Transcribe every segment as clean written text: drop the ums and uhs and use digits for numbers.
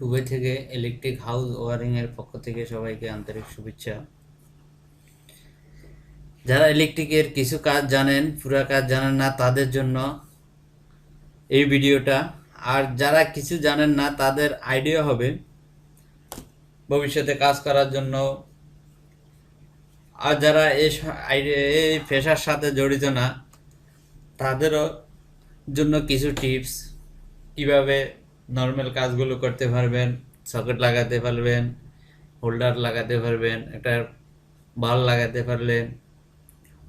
Dubai থেকে electric house wiring এর পক্ষ থেকে সবাইকে আন্তরিক শুভেচ্ছা। যারা ইলেকট্রিকের কিছু কাজ জানেন, পুরা কাজ জানেন না, তাদের জন্য এই ভিডিওটা। আর যারা কিছু জানেন না তাদের আইডিয়া হবে ভবিষ্যতে কাজ করার জন্য। আর যারা এই পেশার সাথে জড়িত না তাদেরও জন্য কিছু টিপস, কিভাবে নর্মাল কাজগুলো করতে পারবেন, সকেট লাগাতে পারবেন, হোল্ডার লাগাতে পারবেন, একটা বাল্ব লাগাতে পারলেন।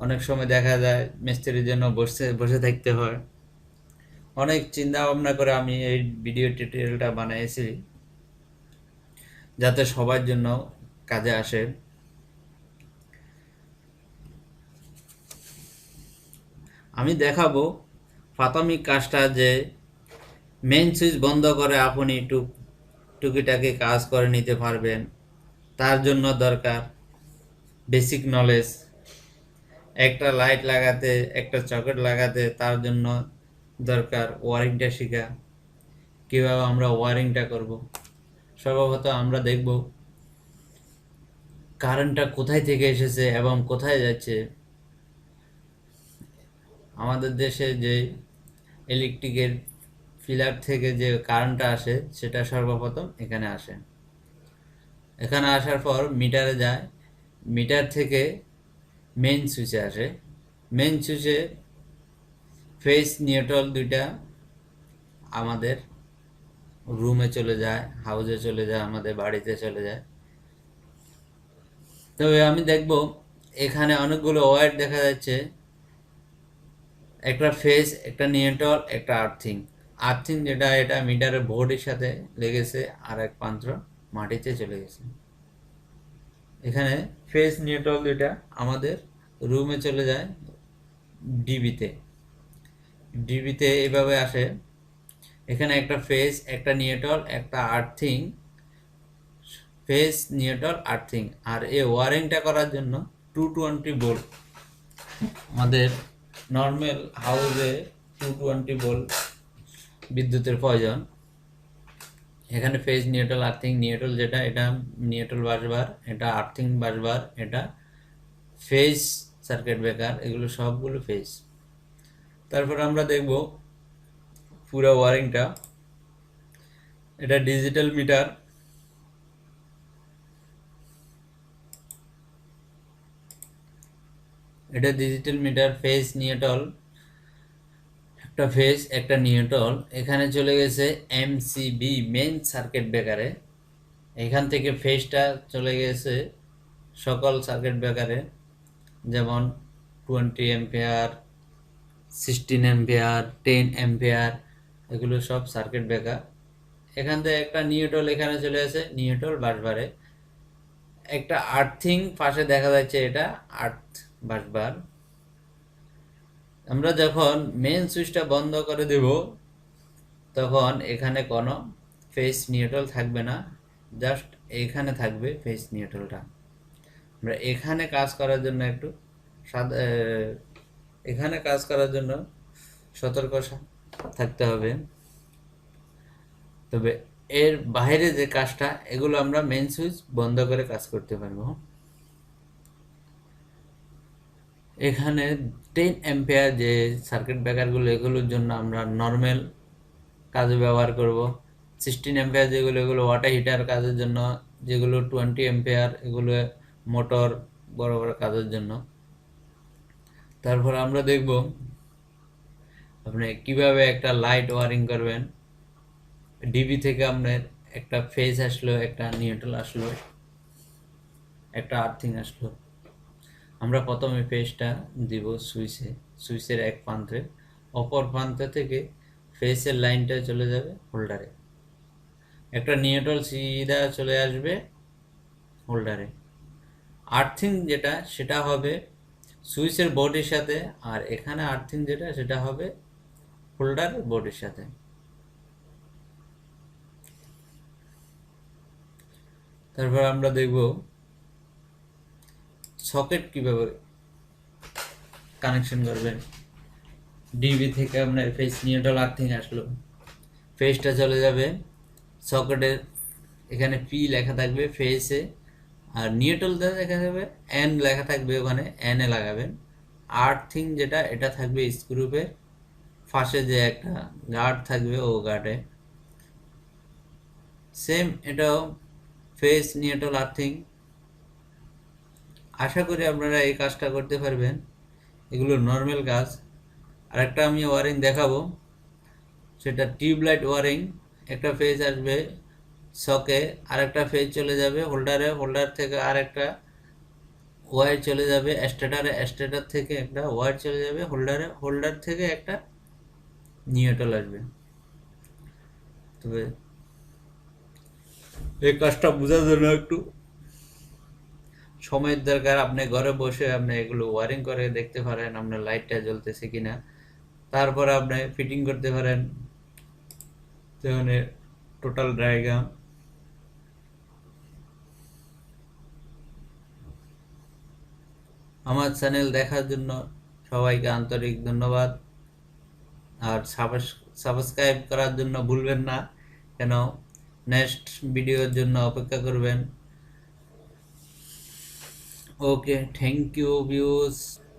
অনেক সময় দেখা যায় মিস্ত্রির জন্য বসে বসে থাকতে হয়। অনেক চিন্তা ভাবনা করে আমি এই ভিডিও টিউটোরিয়ালটা বানিয়েছি যাতে সবার জন্য কাজে আসে। আমি দেখাবো প্রাথমিক কাজটা, যে মেইন সুইচ বন্ধ করে আপনি টুকিটাকি কাজ করে নিতে পারবেন। তার জন্য দরকার বেসিক নলেজ। একটা লাইট লাগাতে, একটা সকেট লাগাতে তার জন্য দরকার ওয়ারিংটা শেখা, কীভাবে আমরা ওয়ারিংটা করব। সর্বপ্রথম আমরা দেখব কারেন্টটা কোথায় থেকে এসেছে এবং কোথায় যাচ্ছে। আমাদের দেশে যে ইলেকট্রিকের ফিলার থেকে যে কারেন্টটা আসে সেটা সর্বপ্রথম এখানে আসে। এখানে আসার পর মিটারে যায়, মিটার থেকে মেইন সুইচে আসে। মেইন সুইচে ফেজ নিউট্রাল দুইটা আমাদের রুমে চলে যায়, হাউসে চলে যায়, আমাদের বাড়িতে চলে যায়। তবে আমি দেখব এখানে অনেকগুলো ওয়্যার দেখা যাচ্ছে, একটা ফেজ, একটা নিউট্রাল, একটা আর্থিং। আর্থিং যেটা, এটা মিটারের বোর্ডের সাথে লেগেছে, আর এক প্রান্ত মাটিতে চলে গেছে। এখানে ফেজ নিউট্রাল দুইটা আমাদের রুমে চলে যায় ডিবিতে। ডিবিতে এভাবে আসে। এখানে একটা ফেজ, একটা নিউট্রাল, একটা আর্থিং, ফেজ নিউট্রাল আর্থিং। আর এই ওয়ারিংটা করার জন্য 220 ভোল্ট, আমাদের নর্মাল হাউসে 220 ভোল্ট বিদ্যুতের প্রয়োজন। এখানে ফেজ নিউট্রাল আর্থিং, নিউট্রাল যেটা, এটা নিউট্রাল বাসবার, এটা আর্থিং বাসবার, এটা ফেজ সার্কিট ব্রেকার, এগুলো সবগুলো ফেজ। তারপর আমরা দেখব পুরো ওয়ারিংটা। এটা ডিজিটাল মিটার, এটা ডিজিটাল মিটার। ফেজ নিউট্রাল, একটা ফেজ, একটা নিউট্রাল এখানে চলে গেছে এমসিবি মেইন সার্কিট ব্রেকারে। এখান থেকে ফেজটা চলে গেছে সকল সার্কিট ব্রেকারে, যেমন 20 এম্পিয়ার, 16 এম্পিয়ার, 10 এম্পিয়ার, এগুলো সব সার্কিট ব্রেকার। এখান থেকে একটা নিউট্রাল এখানে চলে আসে, নিউট্রাল বাসবারে। একটা আর্থিং পাশে দেখা যাচ্ছে, এটা আর্থ বাসবার। আমরা যখন মেন সুইচটা বন্ধ করে দেব তখন এখানে কোনো ফেজ নিউট্রাল থাকবে না, জাস্ট এখানে থাকবে ফেজ নিউট্রালটা। আমরা এখানে কাজ করার জন্য একটু এখানে কাজ করার জন্য সতর্ক থাকতে হবে। তবে এর বাইরে যে কাজটা, এগুলো আমরা মেন সুইচ বন্ধ করে কাজ করতে পারবো। এখানে 10 এম্পিয়ার যে সার্কিট ব্রেকারগুলো, এগুলোর জন্য আমরা নর্মাল কাজে ব্যবহার করব। 16 এম্পিয়ার যেগুলো, এগুলো ওয়াটার হিটার কাজের জন্য। যেগুলো 20 এম্পিয়ার, এগুলো মোটর বড় বড় কাজের জন্য। তারপর আমরা দেখব আপনি কিভাবে একটা লাইট ওয়ারিং করবেন। ডিবি থেকে আপনার একটা ফেজ আসলো, একটা নিউট্রাল আসলো, একটা আর্থিং আসলো। আমরা প্রথমে ফেজটা দিব সুইচে, সুইচের এক প্রান্তে। অপর প্রান্ত থেকে ফেজের লাইনটা চলে যাবে হোল্ডারে। একটা নিউট্রাল সিধা চলে আসবে হোল্ডারে। আর্থিং যেটা, সেটা হবে সুইচের বোর্ডের সাথে, আর এখানে আর্থিং যেটা, সেটা হবে হোল্ডার বোর্ডের সাথে। তারপর আমরা দেখব সকেট কিভাবে কানেকশন করবেন। ডিবি থেকে আপনার ফেজ নিউট্রাল আর্থিং আসলো, ফেজটা চলে যাবে সকেটের এখানে পি লেখা থাকবে ফেসে, আর নিউট্রালতে দেখা যাবে এন লেখা থাকবে, ওখানে এন এ লাগাবেন। আর্থিং যেটা, এটা থাকবে স্ক্রুপের ফাঁসে যে একটা গার্ড থাকবে, ও গার্ডে সেম এটাও ফেস নিউট্রাল আর্থিং। আশা করি আপনারা এই কাজটা করতে পারবেন, এগুলো নর্মাল কাজ। আরেকটা আমি ওয়ারিং দেখাবো, সেটা টিউবলাইট ওয়ারিং। একটা ফেজ আসবে সকে, আরেকটা ফেজ চলে যাবে হোল্ডারে, হোল্ডার থেকে আরেকটা ওয়্যার চলে যাবে স্টেটারে, স্টেটার থেকে একটা ওয়্যার চলে যাবে হোল্ডারে, হোল্ডার থেকে একটা নিউট্রাল আসবে। তবে এই কাজটা বোঝার জন্য একটু সময়ের দরকার। আপনি ঘরে বসে আপনি এগুলো ওয়ারিং করে দেখতে পারেন আপনার লাইটটা জ্বলতেছে কিনা, তারপর আপনি ফিটিং করতে পারেন। সেখানে টোটাল ডায়াগ্রাম। আমার চ্যানেল দেখার জন্য সবাইকে আন্তরিক ধন্যবাদ, আর সাবস্ক্রাইব করার জন্য ভুলবেন না, কেন নেক্সট ভিডিওর জন্য অপেক্ষা করবেন। ওকে, থ্যাংক ইউ ভিউস।